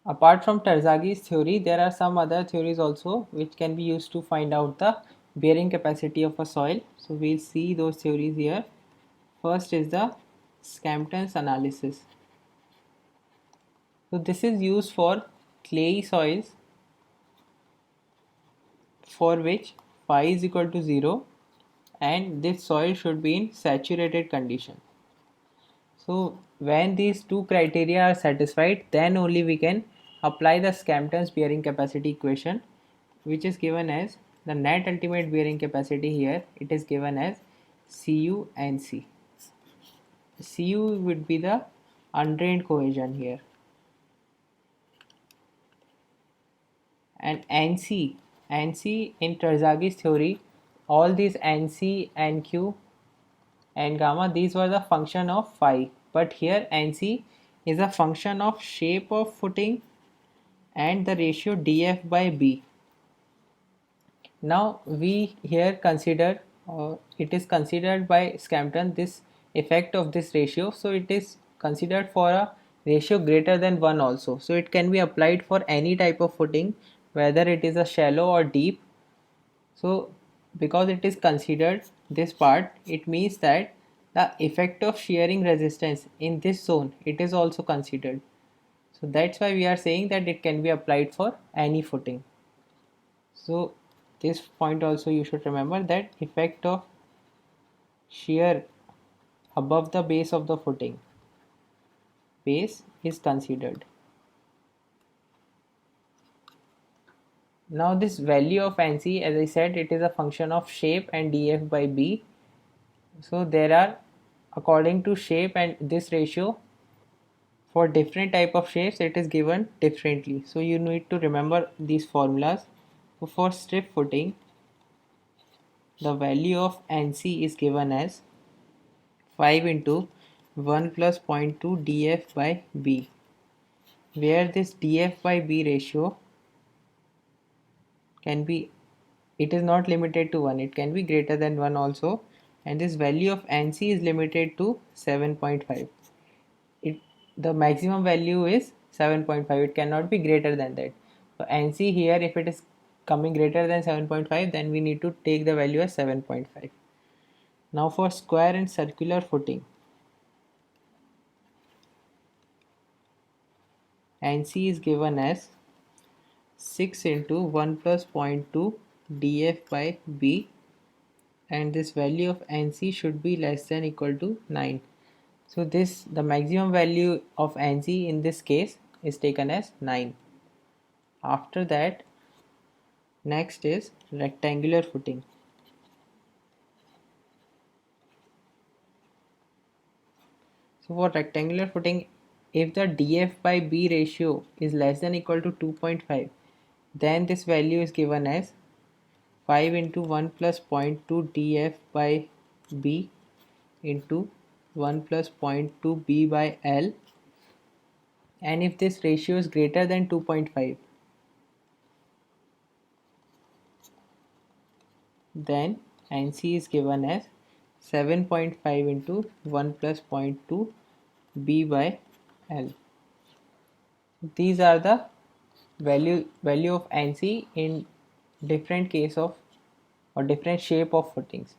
Apart from Terzagh's theory, there are some other theories also which can be used to find out the bearing capacity of a soil. So we'll see those theories here. First is the Scampton's analysis. So this is used for clayey soils for which phi is equal to 0 and this soil should be in saturated condition. So when these two criteria are satisfied, then only we can apply the Scampton's bearing capacity equation, which is given as the net ultimate bearing capacity. Here it is given as Cu and C. Cu would be the undrained cohesion here, and NC in Terzaghi's theory, all these NC, NQ and gamma, these were the function of phi, but here NC is a function of shape of footing and the ratio df by b. Now we here consider, it is considered by Scampton, this effect of this ratio, so it is considered for a ratio greater than 1 also, so it can be applied for any type of footing whether it is a shallow or deep. So because it is considered this part, it means that the effect of shearing resistance in this zone, it is also considered. So that's why we are saying that it can be applied for any footing. So this point also you should remember, that effect of shear above the base of the footing base is considered. Now this value of NC, as I said, it is a function of shape and df by b. So there are, according to shape and this ratio, for different type of shapes it is given differently, so you need to remember these formulas. So for strip footing, the value of NC is given as 5 into 1 plus 0.2 df by b, where this df by b ratio can be, it is not limited to 1, it can be greater than 1 also, and this value of NC is limited to 7.5. It, the maximum value is 7.5, it cannot be greater than that. So NC here, if it is coming greater than 7.5, then we need to take the value as 7.5. Now for square and circular footing, NC is given as 6 into 1 plus 0.2 df by b, and this value of NC should be less than equal to 9. So this, the maximum value of NC in this case is taken as 9. After that, next is rectangular footing. So for rectangular footing, if the df by b ratio is less than equal to 2.5, then this value is given as 5 into 1 plus 0.2 df by b into 1 plus 0.2 b by l, and if this ratio is greater than 2.5, then NC is given as 7.5 into 1 plus 0.2 b by l. These are the value of NC in different case of or different shape of footings.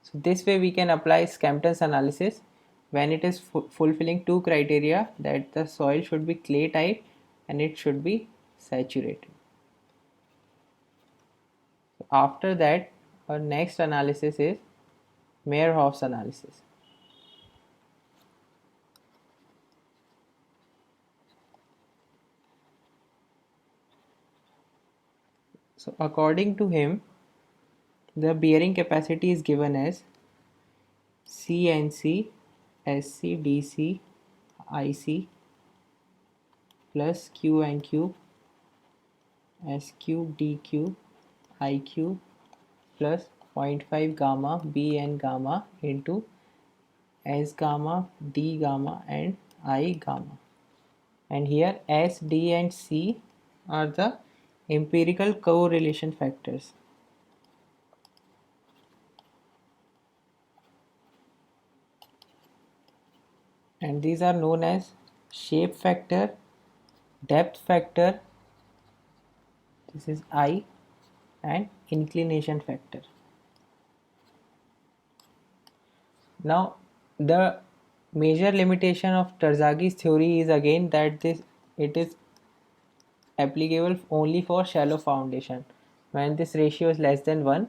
So this way we can apply Scampton's analysis when it is fulfilling two criteria, that the soil should be clay type and it should be saturated. So after that, our next analysis is Meyerhoff's analysis. So according to him, the bearing capacity is given as CNC SC DC IC plus Q and Q SQ DQ IQ plus 0.5 gamma B and gamma into S gamma D gamma and I gamma, and here S, D and C are the empirical correlation factors. And these are known as shape factor depth factor, this is I, and inclination factor. Now the major limitation of Terzaghis theory is again that it is applicable only for shallow foundation when this ratio is less than 1.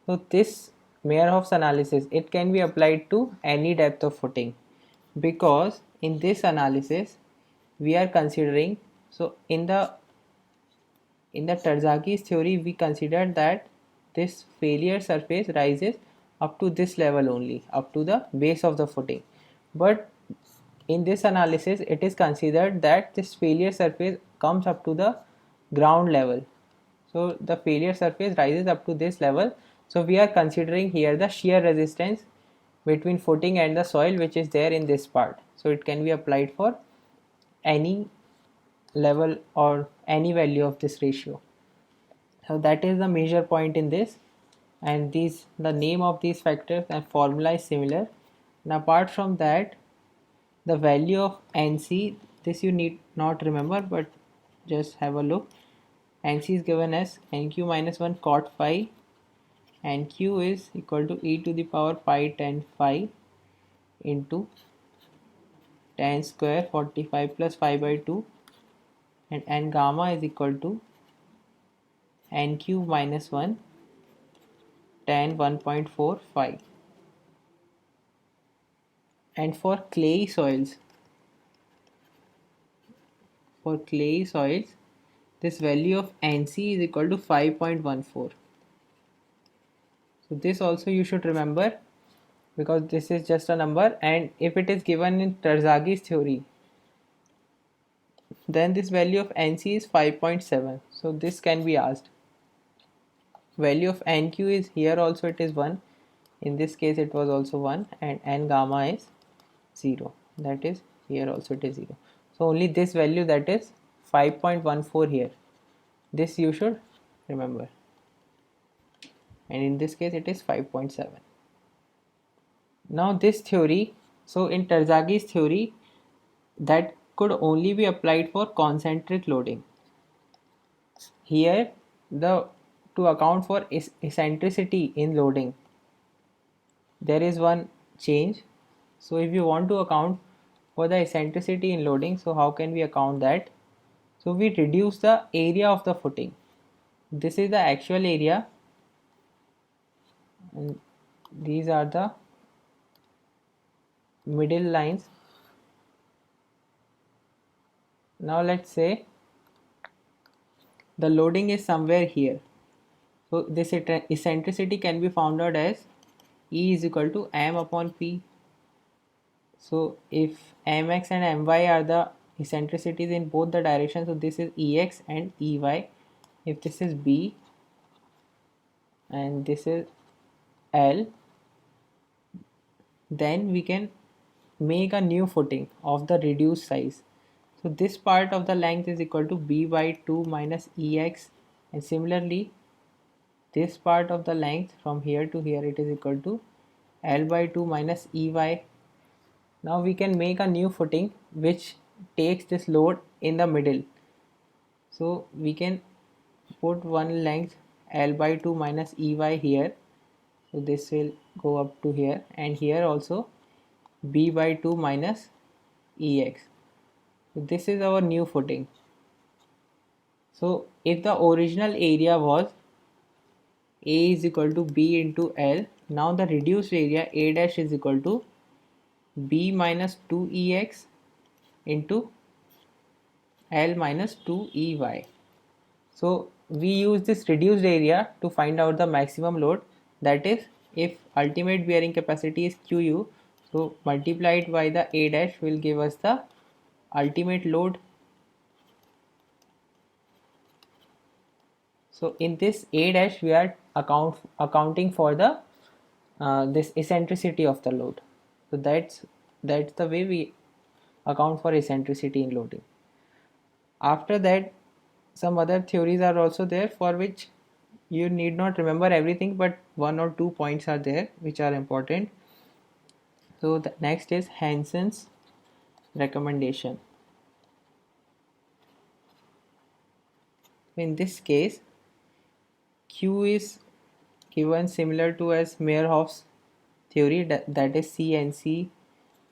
So this Meyerhoff's analysis, it can be applied to any depth of footing, because in this analysis we are considering, so in the Terzaghis theory we considered that this failure surface rises up to this level only, up to the base of the footing, but in this analysis it is considered that this failure surface comes up to the ground level. So the failure surface rises up to this level. So we are considering here the shear resistance between footing and the soil which is there in this part. So it can be applied for any level or any value of this ratio. So that is the major point in this, and these, the name of these factors and formula is similar. And apart from that, the value of NC, this you need not remember, but just have a look. NC is given as NQ minus 1 cot phi, and Q is equal to e to the power pi tan phi into tan square 45 plus phi by 2, and n gamma is equal to NQ minus 1 tan 1.45. And for clayey soils, this value of NC is equal to 5.14. So this also you should remember, because this is just a number, and if it is given in Terzaghis theory, then this value of NC is 5.7. So this can be asked. Value of NQ is here also it is 1. In this case it was also 1, and n gamma is 0. That is here also it is 0. So only this value, that is 5.14 here. This you should remember. And in this case it is 5.7. Now this theory, so in Terzaghis theory, that could only be applied for concentric loading. Here the, to account for eccentricity in loading, there is one change. So if you want to account for the eccentricity in loading, so how can we account that? So we reduce the area of the footing. This is the actual area, and these are the middle lines. Now let's say the loading is somewhere here. So this eccentricity can be found out as E is equal to m upon p. So if mx and my are the eccentricities in both the directions, so this is ex and ey. If this is b and this is L, then we can make a new footing of the reduced size. So this part of the length is equal to b by 2 minus ex, and similarly this part of the length from here to here, it is equal to L by 2 minus ey. Now we can make a new footing which takes this load in the middle. So we can put one length L by 2 minus ey here. So this will go up to here, and here also b by 2 minus ex. So this is our new footing. So if the original area was A is equal to B into L, now the reduced area A dash is equal to B minus 2ex into L minus 2ey. So we use this reduced area to find out the maximum load, that is, if ultimate bearing capacity is Qu, so multiplied by the A dash will give us the ultimate load. So in this A dash we are accounting for the this eccentricity of the load. So that's the way we account for eccentricity in loading. After that, some other theories are also there for which you need not remember everything, but one or two points are there which are important. So the next is Hansen's recommendation. In this case, Q is given similar to as Meyerhoff's theory, that is CNC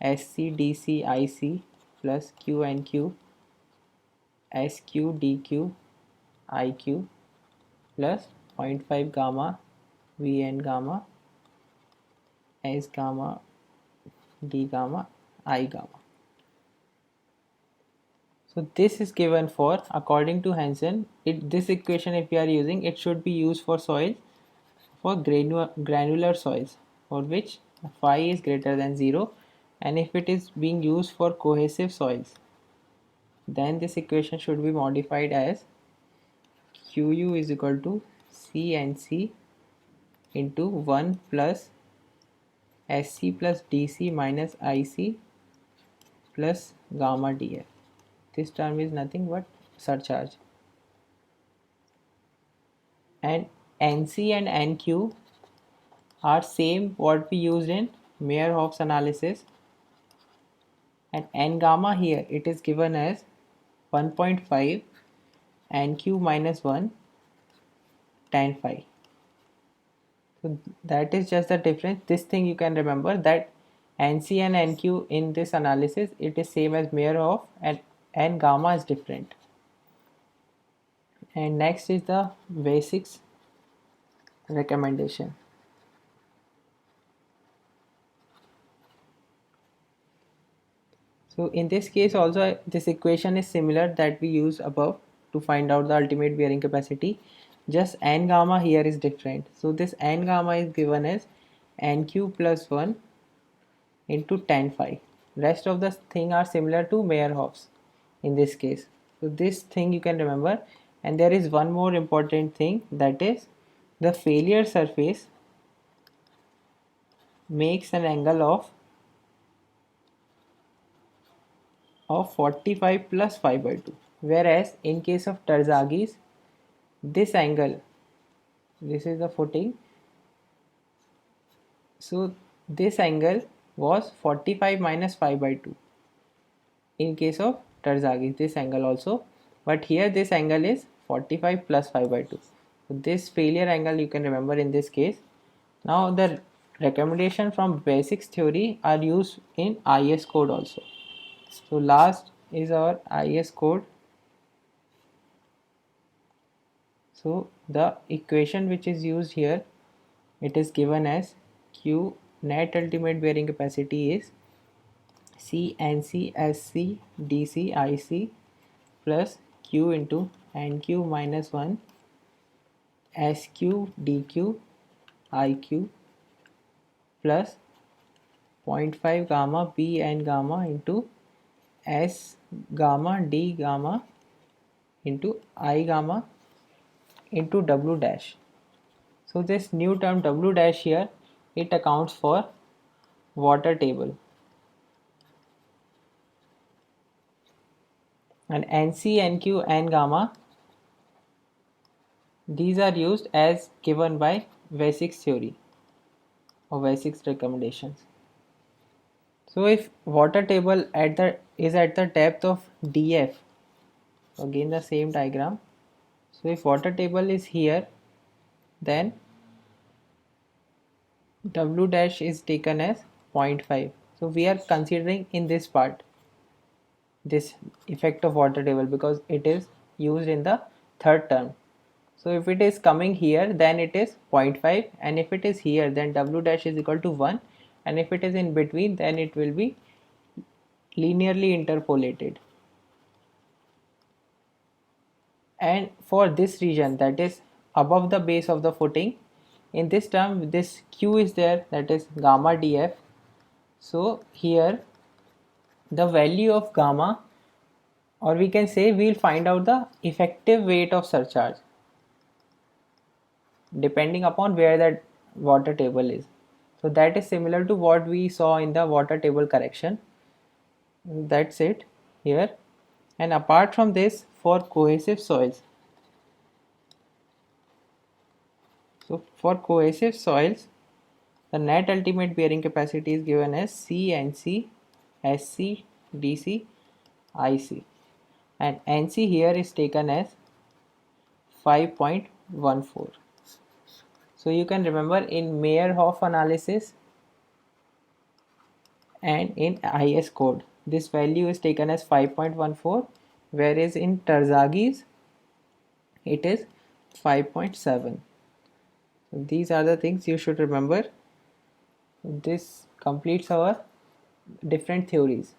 SC IC plus QNQ SQ DQ IQ plus 0.5 gamma VN gamma S gamma D gamma I gamma. So this is given for, according to Hansen, this equation if we are using, it should be used for soil, for granular soils, for which phi is greater than 0, and if it is being used for cohesive soils, then this equation should be modified as Qu is equal to CNC into 1 plus SC plus DC minus IC plus gamma df. This term is nothing but surcharge. And NC and NQ are same what we used in Meyerhoff's analysis, and N gamma here it is given as 1.5 NQ minus 1 tan phi. So that is just the difference. This thing you can remember, that NC and NQ in this analysis it is same as Meyerhoff, and N gamma is different. And next is the basics recommendation. So in this case also this equation is similar that we used above to find out the ultimate bearing capacity, just N gamma here is different. So this N gamma is given as NQ plus 1 into tan phi. Rest of the thing are similar to Meyerhoff's in this case. So this thing you can remember, and there is one more important thing, that is the failure surface makes an angle of 45 plus 5 by 2, whereas in case of Terzaghi's this angle, this is the footing, so this angle was 45 minus 5 by 2 in case of Terzaghi's, this angle also, but here this angle is 45 plus 5 by 2. So this failure angle you can remember in this case. Now the recommendation from basics theory are used in IS code also. So last is our IS code. So the equation which is used here, it is given as Q net ultimate bearing capacity is CNC SC DC IC plus Q into NQ minus 1 SQ DQ IQ plus 0.5 gamma B and gamma into S gamma D gamma into I gamma into W dash. So this new term W dash here, it accounts for water table, and NC, NQ and gamma, these are used as given by Vesics theory or Vesics recommendations. So if water table is at the depth of df, again the same diagram, so if water table is here, then W dash is taken as 0.5. So we are considering in this part this effect of water table because it is used in the third term. So if it is coming here, then it is 0.5, and if it is here, then W dash is equal to 1, and if it is in between, then it will be linearly interpolated. And for this region, that is above the base of the footing, in this term this Q is there, that is gamma df. So here the value of gamma, or we can say we will find out the effective weight of surcharge depending upon where that water table is. So that is similar to what we saw in the water table correction. That's it here. And apart from this, for cohesive soils, so for cohesive soils, the net ultimate bearing capacity is given as CNC SC DC IC, and NC here is taken as 5.14. So you can remember in Meyerhof analysis and in IS code this value is taken as 5.14, whereas in Terzaghis it is 5.7. So these are the things you should remember. This completes our different theories.